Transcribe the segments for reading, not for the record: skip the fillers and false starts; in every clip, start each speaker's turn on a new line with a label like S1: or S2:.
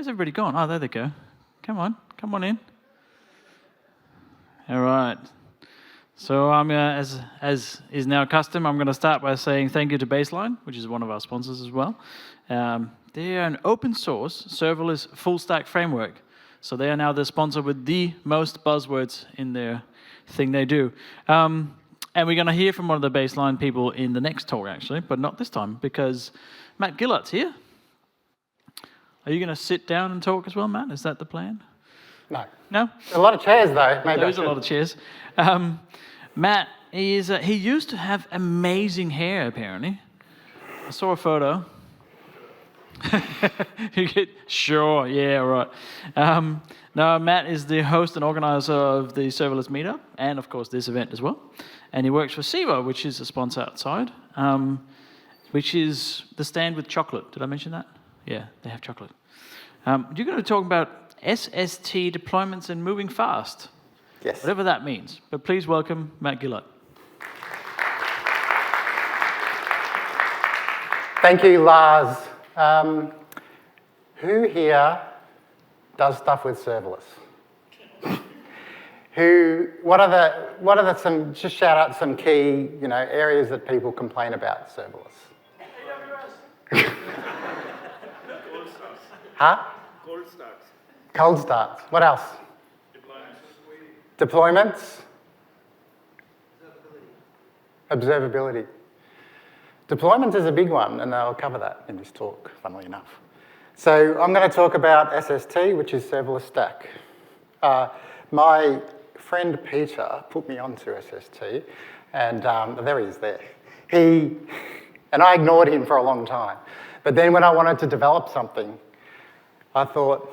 S1: Where's everybody gone? Oh, there they go. Come on in. All right. So I'm as is now custom, I'm going to start by saying thank you to Baseline, which is one of our sponsors as well. They are an open source serverless full stack framework. So they are now the sponsor with the most buzzwords in their thing they do. And we're going to hear from one of the Baseline people in the next talk, actually, but not this time, because Matt Gillard's here. Are you going to sit down and talk as well, Matt? Is that the plan?
S2: No.
S1: No?
S2: A lot of chairs, though. Maybe
S1: There's a lot of chairs. Matt, he used to have amazing hair, apparently. I saw a photo. Sure, yeah, right. No, Matt is the host and organizer of the Serverless meetup, and of course this event as well. And he works for Siva, which is a sponsor outside, which is the stand with chocolate. Did I mention that? Yeah, they have chocolate. You're going to talk about SST deployments and moving fast.
S2: Yes.
S1: Whatever that means. But please welcome Matt Gillard.
S2: Thank you, Lars. Who here does stuff with serverless? Just shout out some key, areas that people complain about serverless.
S3: AWS. Cold starts.
S2: Huh?
S3: Cold starts.
S2: Cold starts. What else? Deployments. Observability. Deployments is a big one, and I'll cover that in this talk, funnily enough. So I'm going to talk about SST, which is Serverless Stack. My friend Peter put me onto SST, and there he is there. And I ignored him for a long time. But then when I wanted to develop something, I thought,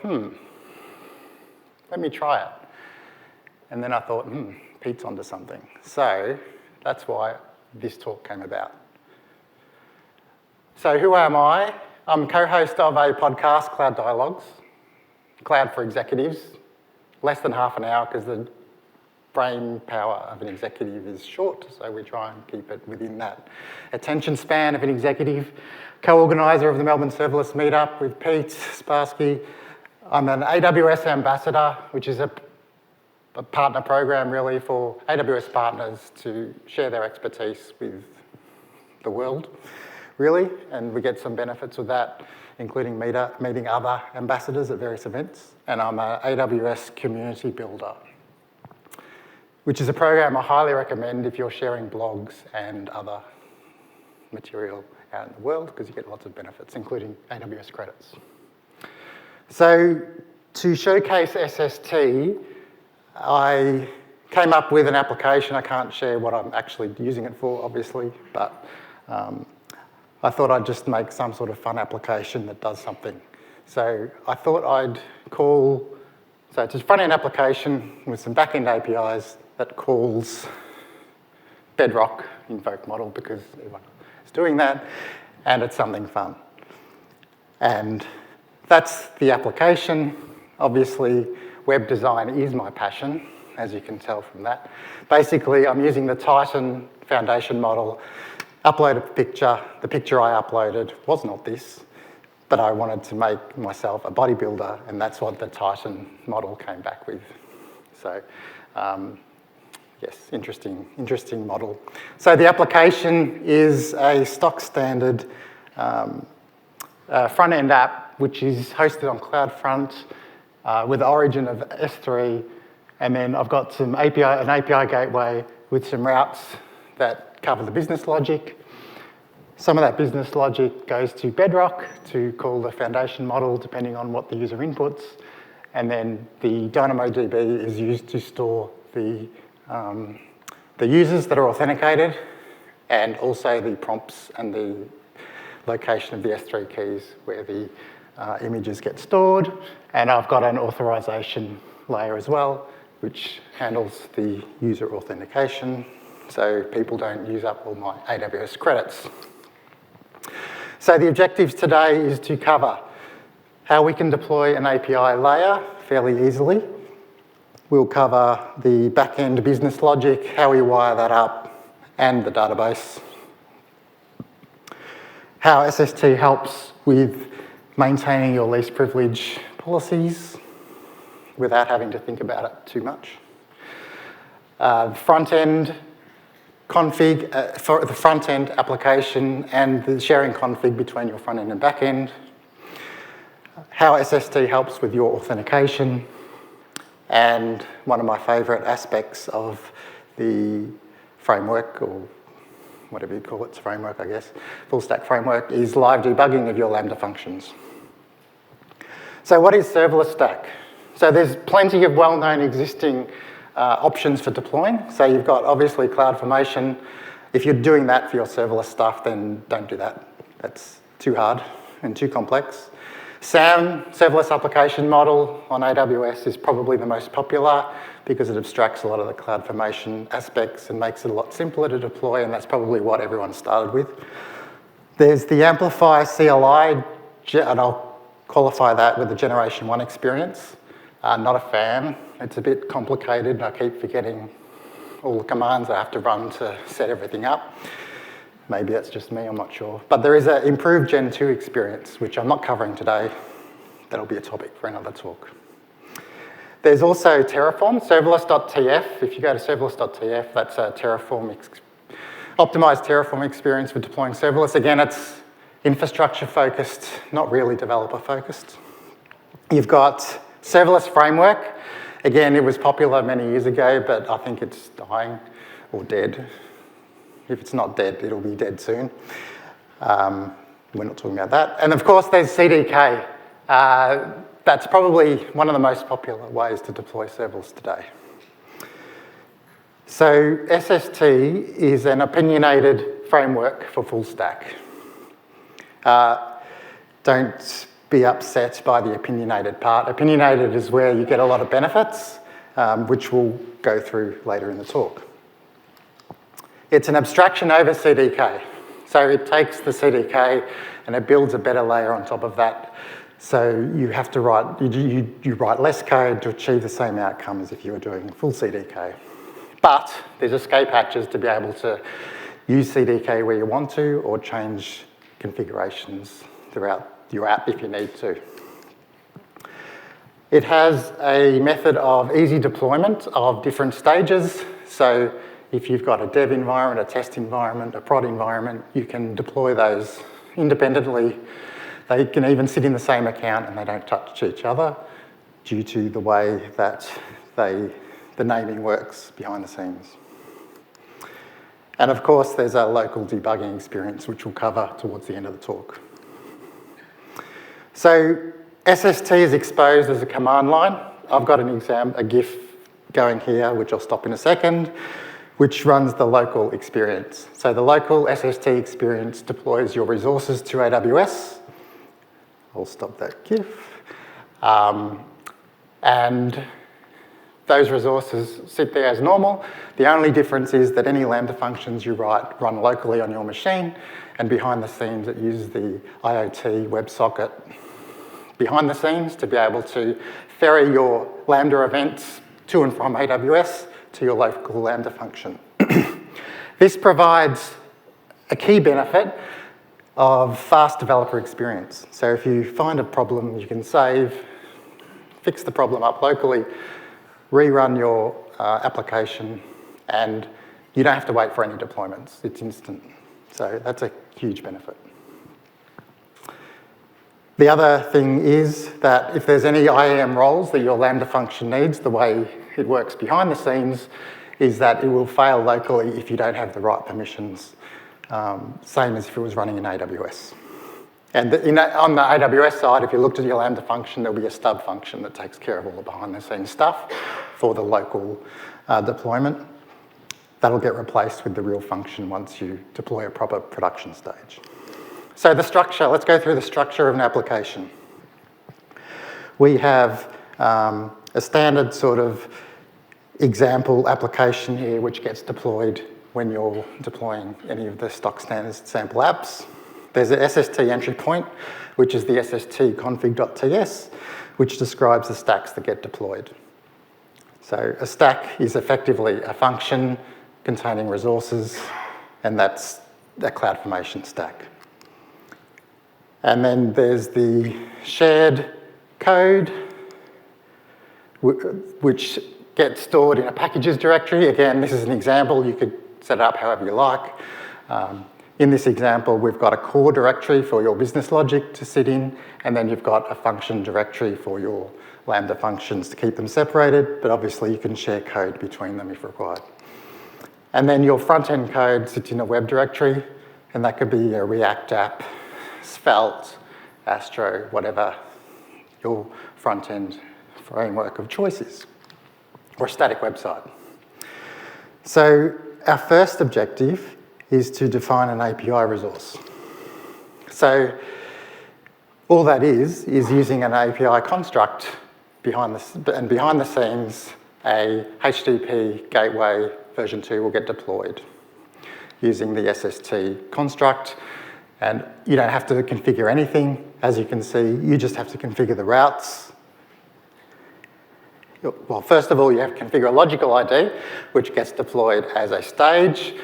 S2: let me try it. And then I thought, Pete's onto something. So that's why this talk came about. So who am I? I'm co-host of a podcast, Cloud Dialogues, Cloud for Executives. Less than half an hour because the brain power of an executive is short, so we try and keep it within that attention span of an executive. Co-organiser of the Melbourne Serverless meetup with Pete Sparsky. I'm an AWS ambassador, which is a partner program really for AWS partners to share their expertise with the world, really, and we get some benefits with that, including meeting other ambassadors at various events. And I'm an AWS community builder, which is a program I highly recommend if you're sharing blogs and other material out in the world, because you get lots of benefits, including AWS credits. So to showcase SST, I came up with an application. I can't share what I'm actually using it for, obviously, but I thought I'd just make some sort of fun application that does something. So I thought so it's a front-end application with some back-end APIs that calls Bedrock invoke model because everyone is doing that, and it's something fun. And that's the application. Obviously, web design is my passion, as you can tell from that. Basically, I'm using the Titan foundation model, upload a picture. The picture I uploaded was not this, but I wanted to make myself a bodybuilder, and that's what the Titan model came back with. So, yes, interesting model. So the application is a stock standard front-end app, which is hosted on CloudFront with the origin of S3, and then I've got an API gateway with some routes that cover the business logic. Some of that business logic goes to Bedrock to call the foundation model, depending on what the user inputs, and then the DynamoDB is used to store the users that are authenticated, and also the prompts and the location of the S3 keys where the images get stored. And I've got an authorization layer as well, which handles the user authentication, so people don't use up all my AWS credits. So the objectives today is to cover how we can deploy an API layer fairly easily. We'll cover the back-end business logic, how we wire that up, and the database. How SST helps with maintaining your least privilege policies without having to think about it too much. Front-end config for the front-end application and the sharing config between your front-end and back-end. How SST helps with your authentication. And one of my favourite aspects of the framework, or whatever you call it, it's a framework, I guess, full stack framework, is live debugging of your Lambda functions. So what is Serverless Stack? So there's plenty of well-known existing options for deploying. So you've got, obviously, CloudFormation. If you're doing that for your serverless stuff, then don't do that. That's too hard and too complex. SAM, Serverless Application Model on AWS, is probably the most popular because it abstracts a lot of the CloudFormation aspects and makes it a lot simpler to deploy, and that's probably what everyone started with. There's the Amplify CLI, and I'll qualify that with the Generation 1 experience. Not a fan. It's a bit complicated, and I keep forgetting all the commands I have to run to set everything up. Maybe that's just me, I'm not sure. But there is an improved Gen 2 experience, which I'm not covering today. That'll be a topic for another talk. There's also Terraform, serverless.tf. If you go to serverless.tf, that's a optimized Terraform experience for deploying serverless. Again, it's infrastructure-focused, not really developer-focused. You've got Serverless Framework. Again, it was popular many years ago, but I think it's dying or dead. If it's not dead, it'll be dead soon. We're not talking about that. And of course, there's CDK. That's probably one of the most popular ways to deploy serverless today. So SST is an opinionated framework for full stack. Don't be upset by the opinionated part. Opinionated is where you get a lot of benefits, which we'll go through later in the talk. It's an abstraction over CDK. So it takes the CDK and it builds a better layer on top of that. So you have to write, you write less code to achieve the same outcome as if you were doing full CDK. But there's escape hatches to be able to use CDK where you want to or change configurations throughout your app if you need to. It has a method of easy deployment of different stages. So if you've got a dev environment, a test environment, a prod environment, you can deploy those independently. They can even sit in the same account and they don't touch each other due to the way that the naming works behind the scenes. And of course, there's a local debugging experience, which we'll cover towards the end of the talk. So SST is exposed as a command line. I've got a GIF going here, which I'll stop in a second, which runs the local experience. So the local SST experience deploys your resources to AWS. I'll stop that GIF. And those resources sit there as normal. The only difference is that any Lambda functions you write run locally on your machine, and behind the scenes it uses the IoT WebSocket behind the scenes to be able to ferry your Lambda events to and from AWS to your local Lambda function. This provides a key benefit of fast developer experience. So if you find a problem, you can fix the problem up locally, rerun your application, and you don't have to wait for any deployments. It's instant. So that's a huge benefit. The other thing is that if there's any IAM roles that your Lambda function needs, the way it works behind the scenes is that it will fail locally if you don't have the right permissions, same as if it was running in AWS. And on the AWS side, if you looked at your Lambda function, there'll be a stub function that takes care of all the behind-the-scenes stuff for the local deployment. That'll get replaced with the real function once you deploy a proper production stage. So the structure, let's go through the structure of an application. We have a standard sort of example application here which gets deployed when you're deploying any of the stock standard sample apps. There's an SST entry point, which is the SST config.ts, which describes the stacks that get deployed. So a stack is effectively a function containing resources, and that's a CloudFormation stack. And then there's the shared code, which gets stored in a packages directory. Again, this is an example. You could set it up however you like. In this example, we've got a core directory for your business logic to sit in, and then you've got a function directory for your lambda functions to keep them separated, but obviously you can share code between them if required. And then your front-end code sits in a web directory, and that could be a React app, Svelte, Astro, whatever your front-end framework of choice is, or a static website. So our first objective is to define an API resource. So all that is using an API construct behind the scenes, a HTTP gateway version 2 will get deployed using the SST construct. And you don't have to configure anything. As you can see, you just have to configure the routes. Well, first of all, you have to configure a logical ID, which gets deployed as a stage.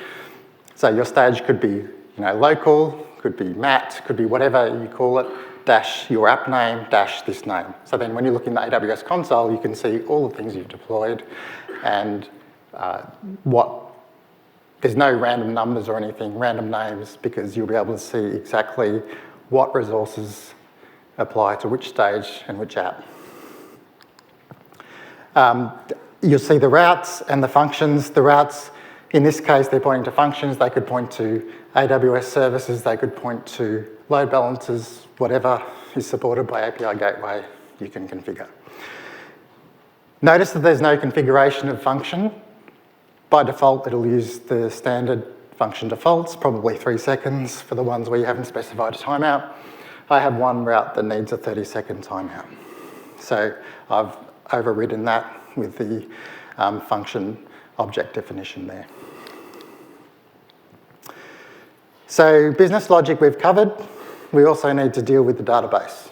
S2: So your stage could be, local, could be mat, could be whatever you call it, dash your app name, dash this name. So then when you look in the AWS console, you can see all the things you've deployed and there's no random numbers or anything, random names, because you'll be able to see exactly what resources apply to which stage and which app. You'll see the routes and the functions. The routes, in this case, they're pointing to functions. They could point to AWS services. They could point to load balancers. Whatever is supported by API Gateway, you can configure. Notice that there's no configuration of function. By default, it'll use the standard function defaults, probably 3 seconds for the ones where you haven't specified a timeout. I have one route that needs a 30-second timeout. So I've overridden that with the function object definition there. So business logic we've covered. We also need to deal with the database.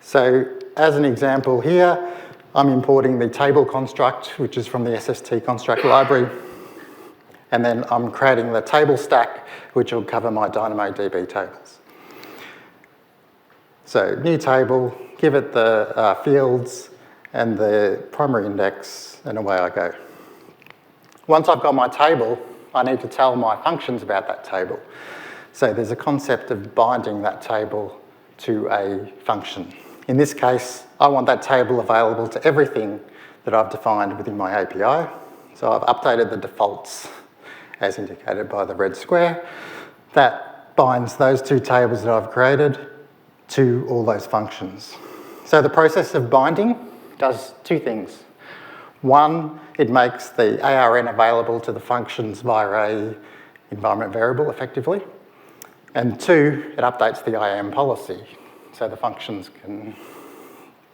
S2: So as an example here, I'm importing the table construct, which is from the SST construct library. And then I'm creating the table stack, which will cover my DynamoDB tables. So new table, give it the fields and the primary index, and away I go. Once I've got my table, I need to tell my functions about that table. So there's a concept of binding that table to a function. In this case, I want that table available to everything that I've defined within my API. So I've updated the defaults as indicated by the red square. That binds those two tables that I've created to all those functions. So the process of binding does two things. One, it makes the ARN available to the functions via a environment variable effectively. And two, it updates the IAM policy so the functions can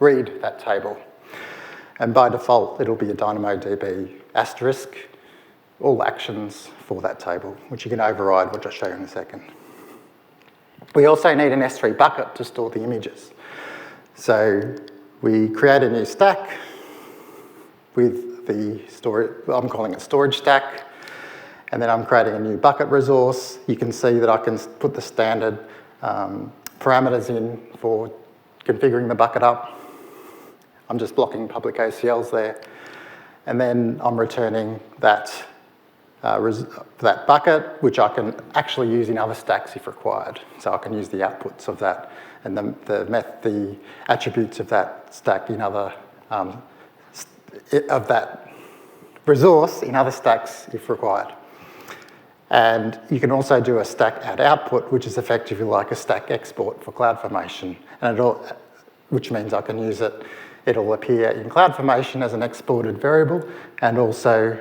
S2: read that table. And by default, it'll be a DynamoDB asterisk, all actions for that table, which you can override, which I'll show you in a second. We also need an S3 bucket to store the images. So we create a new stack with the storage, I'm calling it storage stack, and then I'm creating a new bucket resource. You can see that I can put the standard parameters in for configuring the bucket up. I'm just blocking public ACLs there. And then I'm returning that bucket, which I can actually use in other stacks if required. So I can use the outputs of that and the attributes of that stack in other, of that resource in other stacks if required. And you can also do a stack add output, which is effectively like a stack export for CloudFormation, and which means I can use it. It'll appear in CloudFormation as an exported variable, and also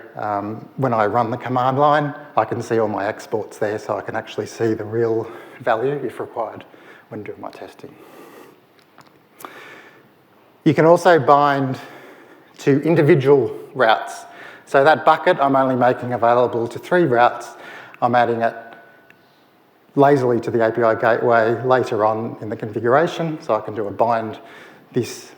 S2: when I run the command line, I can see all my exports there, so I can actually see the real value if required when doing my testing. You can also bind to individual routes. So that bucket I'm only making available to 3 routes. I'm adding it lazily to the API gateway later on in the configuration, so I can do a bind this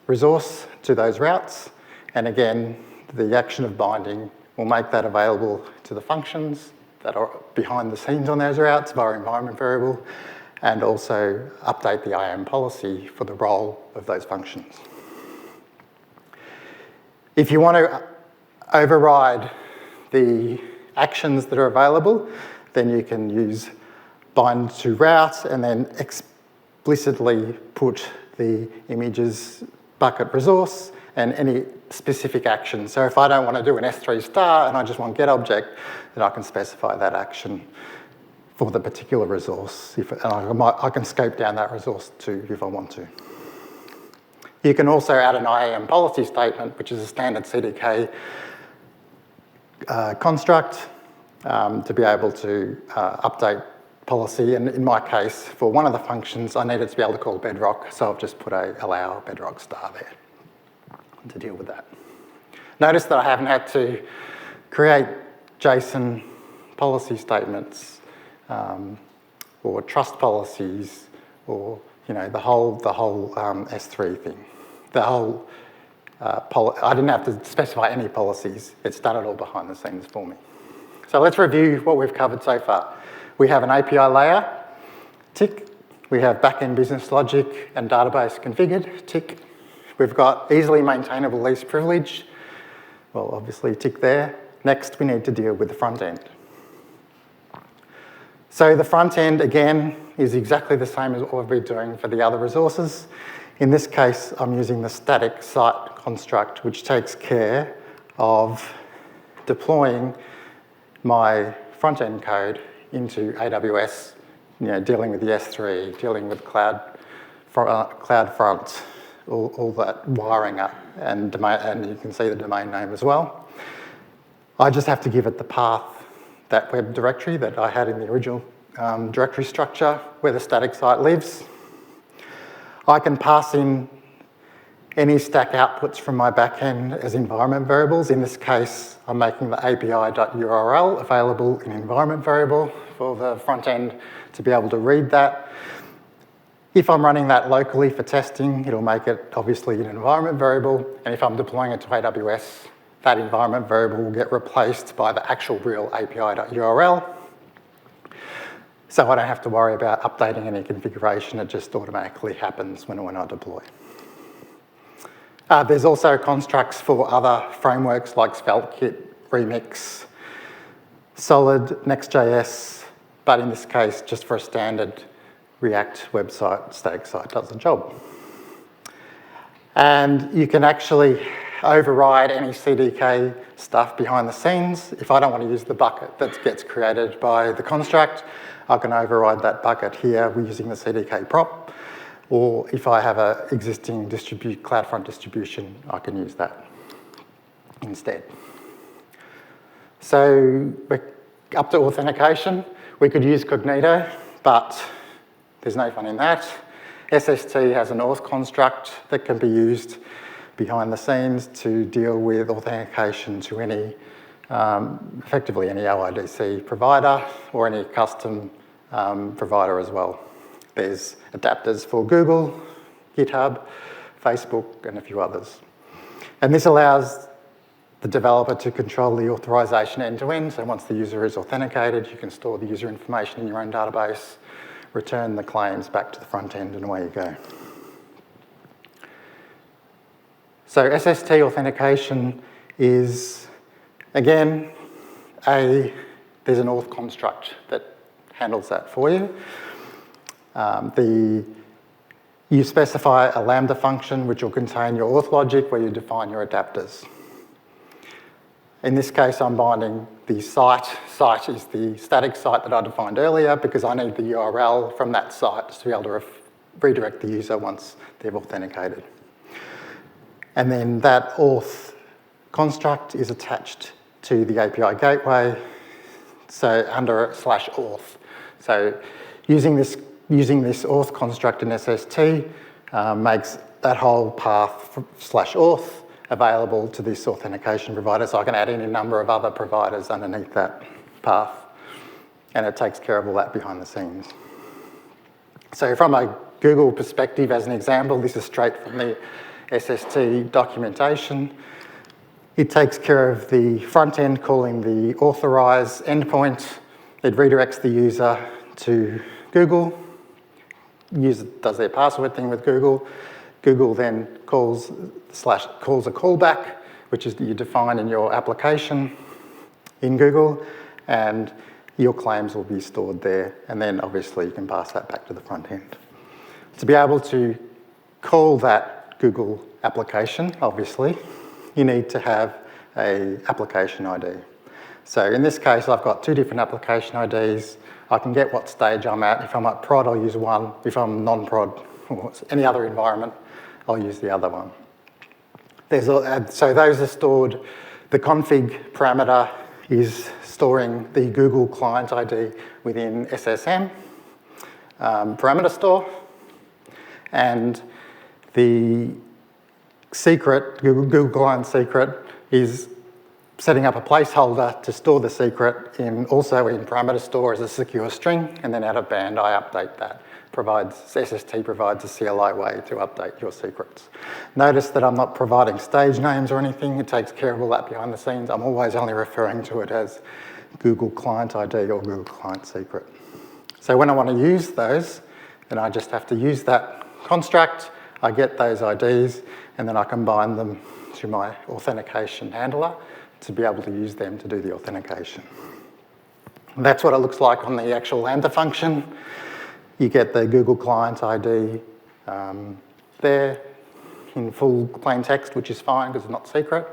S2: resource to those routes. And again, the action of binding will make that available to the functions that are behind the scenes on those routes via environment variable. and also update the IAM policy for the role of those functions. If you want to override the actions that are available, then you can use bind to route and then explicitly put the images bucket resource and any specific action. So if I don't want to do an S3 star and I just want get object, then I can specify that action for the particular resource. And I can scope down that resource too if I want to. You can also add an IAM policy statement, which is a standard CDK construct to be able to update policy. And in my case, for one of the functions, I needed to be able to call bedrock, so I've just put a allow bedrock star there to deal with that. Notice that I haven't had to create JSON policy statements or trust policies or the whole S3 thing. The whole I didn't have to specify any policies. It's done it all behind the scenes for me. So let's review what we've covered so far. We have an API layer, tick. We have backend business logic and database configured, tick. We've got easily maintainable least privilege. Well, obviously, tick there. Next, we need to deal with the front end. So the front end, again, is exactly the same as what we've been doing for the other resources. In this case, I'm using the static site construct, which takes care of deploying my front-end code into AWS, dealing with the S3, dealing with CloudFront, all that wiring up, and you can see the domain name as well. I just have to give it the path, that web directory that I had in the original directory structure where the static site lives. I can pass in any stack outputs from my backend as environment variables. In this case, I'm making the api.url available in environment variable for the front end to be able to read that. If I'm running that locally for testing, it'll make it obviously an environment variable. And if I'm deploying it to AWS, that environment variable will get replaced by the actual real api.url. So I don't have to worry about updating any configuration. It just automatically happens when I deploy. There's also constructs for other frameworks like SvelteKit, Remix, Solid, Next.js, but in this case, just for a standard React website, static site does the job. And you can actually override any CDK stuff behind the scenes. If I don't want to use the bucket that gets created by the construct, I can override that bucket here using the CDK prop. Or if I have an existing CloudFront distribution, I can use that instead. So we're up to authentication. We could use Cognito, but there's no fun in that. SST has an auth construct that can be used behind the scenes to deal with authentication to any, effectively any OIDC provider or any custom provider as well. There's adapters for Google, GitHub, Facebook, and a few others. And this allows the developer to control the authorization end-to-end. So once the user is authenticated, you can store the user information in your own database, return the claims back to the front end, and away you go. So SST authentication is, again, there's an auth construct that handles that for you. You specify a lambda function which will contain your auth logic where you define your adapters. In this case, I'm binding the site. Site is the static site that I defined earlier because I need the URL from that site to be able to redirect the user once they've authenticated. And then that auth construct is attached to the API gateway, so under /auth. So using this auth construct in SST makes that whole path /auth available to this authentication provider, so I can add in a number of other providers underneath that path, and it takes care of all that behind the scenes. So from a Google perspective, as an example, this is straight from the SST documentation. It takes care of the front end calling the authorize endpoint. It redirects the user to Google. user does their password thing with Google. Google then calls a callback, which is you define in your application in Google, and your claims will be stored there, and then obviously you can pass that back to the front end. To be able to call that Google application, obviously, you need to have an application ID. So in this case, I've got 2 different application IDs. I can get what stage I'm at. If I'm at prod, I'll use one. If I'm non-prod, or any other environment, I'll use the other one. So those are stored. The config parameter is storing the Google client ID within SSM parameter store. And the secret, Google client secret, is setting up a placeholder to store the secret also in parameter store as a secure string, and then out of band I update that. SST provides a CLI way to update your secrets. Notice that I'm not providing stage names or anything. It takes care of all that behind the scenes. I'm always only referring to it as Google client ID or Google client secret. So when I want to use those, then I just have to use that construct. I get those IDs, and then I combine them to my authentication handler to be able to use them to do the authentication. And that's what it looks like on the actual lambda function. You get the Google client ID there in full plain text, which is fine because it's not secret.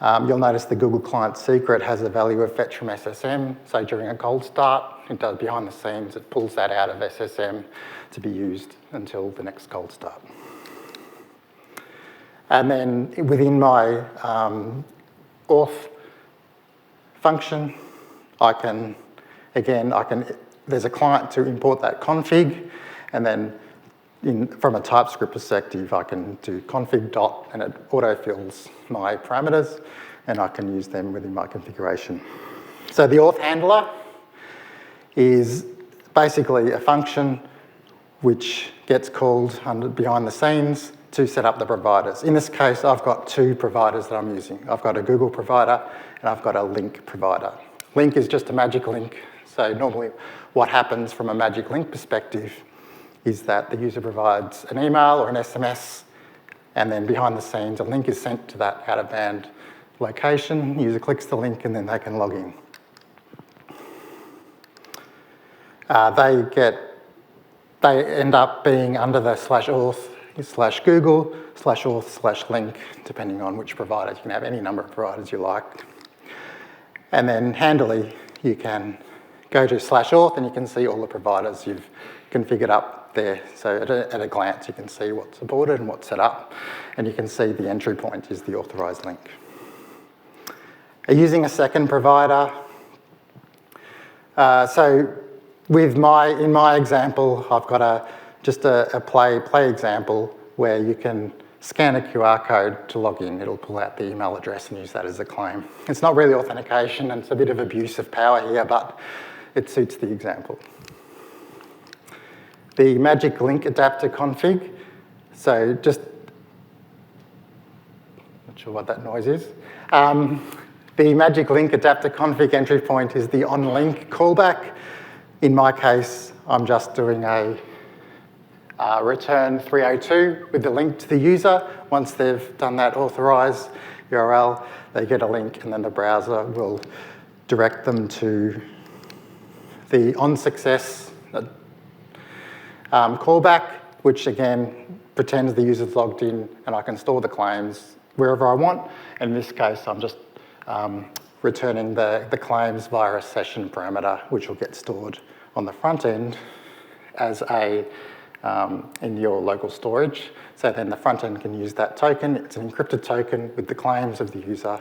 S2: You'll notice the Google client secret has a value of fetch from SSM. So during a cold start, it does behind the scenes, it pulls that out of SSM to be used until the next cold start. And then within my Auth function, there's a client to import that config, and then from a TypeScript perspective, I can do config dot, and it autofills my parameters, and I can use them within my configuration. So the Auth handler is basically a function which gets called behind the scenes to set up the providers. In this case, I've got 2 providers that I'm using. I've got a Google provider, and I've got a link provider. Link is just a magic link. So normally what happens from a magic link perspective is that the user provides an email or an SMS, and then behind the scenes, a link is sent to that out-of-band location. The user clicks the link, and then they can log in. They end up being under the /auth/Google/auth/link, depending on which provider. You can have any number of providers you like. And then handily, you can go to /auth, and you can see all the providers you've configured up there. So at a glance, you can see what's supported and what's set up, and you can see the entry point is the authorized link. Using a second provider, so in my example, I've got just a play example where you can scan a QR code to log in. It'll pull out the email address and use that as a claim. It's not really authentication, and it's a bit of abuse of power here, but it suits the example. The magic link adapter config, so just, not sure what that noise is. The magic link adapter config entry point is the on-link callback. In my case, I'm just doing a return 302 with the link to the user. Once they've done that authorized URL, they get a link, and then the browser will direct them to the onSuccess callback, which again pretends the user's logged in, and I can store the claims wherever I want. In this case, I'm just returning the claims via a session parameter, which will get stored on the front end as in your local storage. So then the front end can use that token. It's an encrypted token with the claims of the user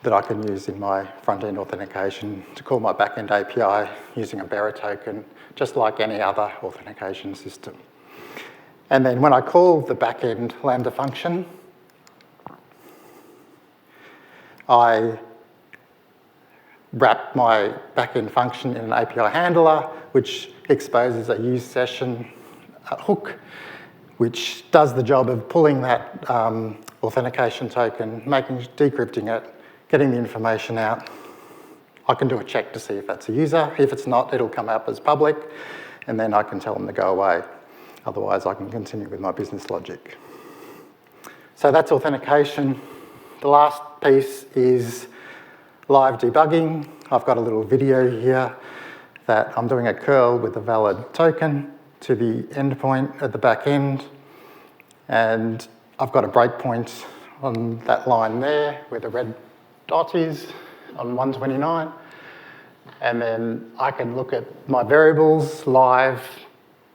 S2: that I can use in my front end authentication to call my backend API using a bearer token, just like any other authentication system. And then when I call the backend lambda function, I wrap my backend function in an API handler, which exposes a use session hook, which does the job of pulling that authentication token, decrypting it, getting the information out. I can do a check to see if that's a user. If it's not, it'll come up as public, and then I can tell them to go away. Otherwise, I can continue with my business logic. So that's authentication. The last piece is live debugging. I've got a little video here that I'm doing a curl with a valid token to the endpoint at the back end. And I've got a breakpoint on that line there where the red dot is on 129. And then I can look at my variables live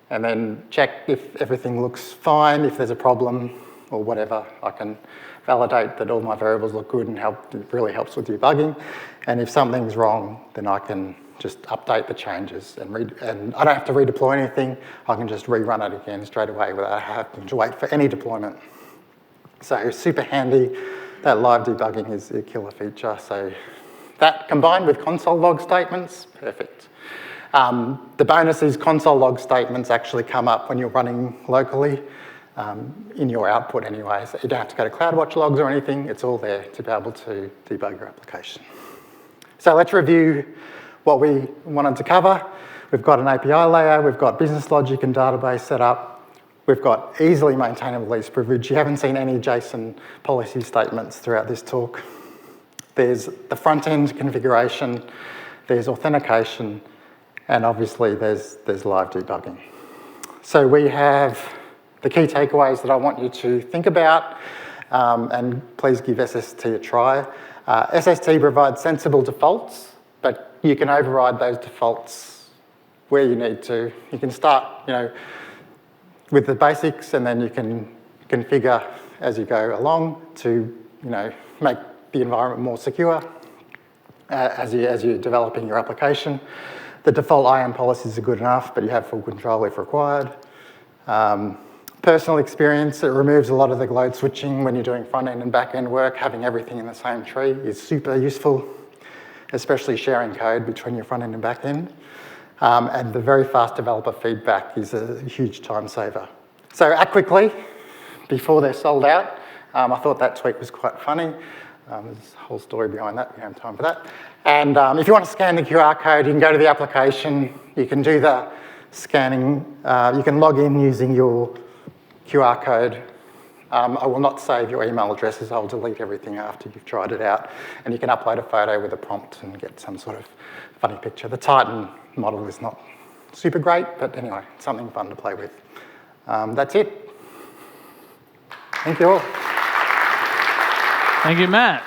S2: and then check if everything looks fine, if there's a problem or whatever. I can validate that all my variables look good and it really helps with debugging. And if something's wrong, then I can just update the changes and I don't have to redeploy anything. I can just rerun it again straight away without having to wait for any deployment. So super handy. That live debugging is a killer feature. So that combined with console log statements, perfect. The bonus is console log statements actually come up when you're running locally in your output anyway. So you don't have to go to CloudWatch logs or anything. It's all there to be able to debug your application. So let's review what we wanted to cover. We've got an API layer. We've got business logic and database set up. We've got easily maintainable least privilege. You haven't seen any JSON policy statements throughout this talk. There's the front-end configuration. There's authentication. And obviously, there's live debugging. So we have the key takeaways that I want you to think about, and please give SST a try. SST provides sensible defaults, but you can override those defaults where you need to. You can start, with the basics, and then you can configure as you go along to, make the environment more secure as you're developing your application. The default IAM policies are good enough, but you have full control if required. Personal experience, it removes a lot of the load switching when you're doing front-end and back-end work. Having everything in the same tree is super useful, especially sharing code between your front-end and back-end. And the very fast developer feedback is a huge time saver. So act quickly before they're sold out. I thought that tweet was quite funny. There's a whole story behind that. We don't have time for that. And if you want to scan the QR code, you can go to the application. You can do the scanning. You can log in using your QR code. I will not save your email addresses. I'll delete everything after you've tried it out. And you can upload a photo with a prompt and get some sort of funny picture. The Titan model is not super great, but anyway, something fun to play with. That's it. Thank you all.
S1: Thank you, Matt.